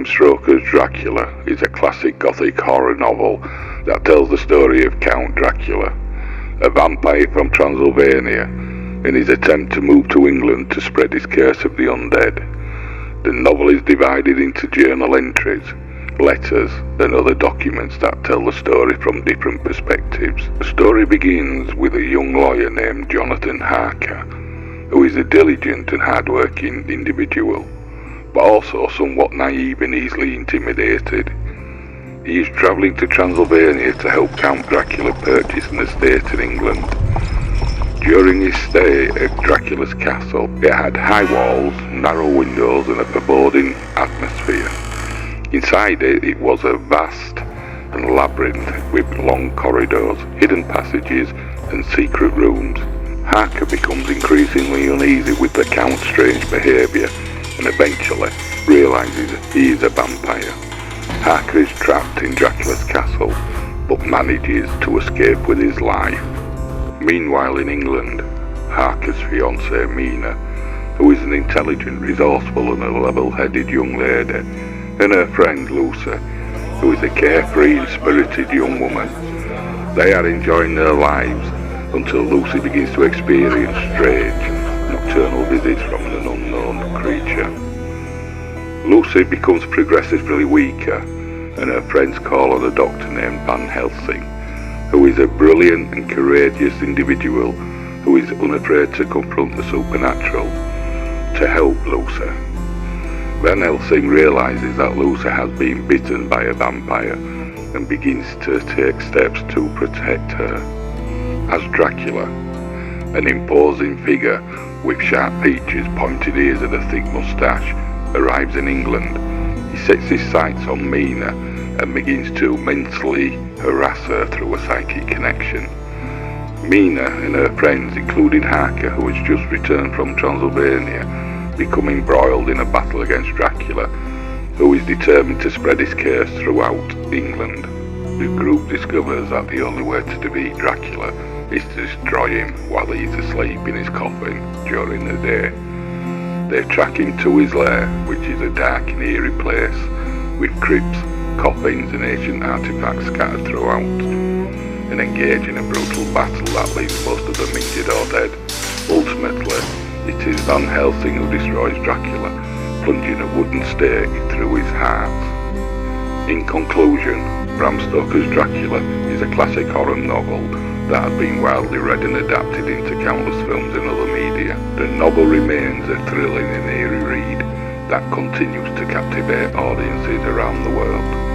Bram Stoker's Dracula is a classic gothic horror novel that tells the story of Count Dracula, a vampire from Transylvania, in his attempt to move to England to spread his curse of the undead. The novel is divided into journal entries, letters, and other documents that tell the story from different perspectives. The story begins with a young lawyer named Jonathan Harker, who is a diligent and hard-working individual, but also somewhat naive and easily intimidated. He is travelling to Transylvania to help Count Dracula purchase an estate in England. During his stay at Dracula's castle, it had high walls, narrow windows, and a foreboding atmosphere. Inside it was a vast and labyrinth with long corridors, hidden passages, and secret rooms. Harker becomes increasingly uneasy with the Count's strange behaviour and eventually realises he is a vampire. Harker is trapped in Dracula's castle, but manages to escape with his life. Meanwhile in England, Harker's fiancée Mina, who is an intelligent, resourceful and a level-headed young lady, and her friend Lucy, who is a carefree and spirited young woman. They are enjoying their lives until Lucy begins to experience strange, nocturnal visits from an unknown creature. Lucy becomes progressively weaker, and her friends call on a doctor named Van Helsing, who is a brilliant and courageous individual who is unafraid to confront the supernatural to help Lucy. Van Helsing realises that Lucy has been bitten by a vampire and begins to take steps to protect her. As Dracula, an imposing figure with sharp features, pointed ears and a thick moustache, arrives in England, he sets his sights on Mina and begins to mentally harass her through a psychic connection. Mina and her friends, including Harker, who has just returned from Transylvania, become embroiled in a battle against Dracula, who is determined to spread his curse throughout England. The group discovers that the only way to defeat Dracula is to destroy him while he is asleep in his coffin during the day. They track him to his lair, which is a dark and eerie place, with crypts, coffins and ancient artifacts scattered throughout, and engage in a brutal battle that leaves most of them injured or dead. Ultimately, it is Van Helsing who destroys Dracula, plunging a wooden stake through his heart. In conclusion, Bram Stoker's Dracula is a classic horror novel that has been widely read and adapted into countless films and other media. The novel remains a thrilling and eerie read that continues to captivate audiences around the world.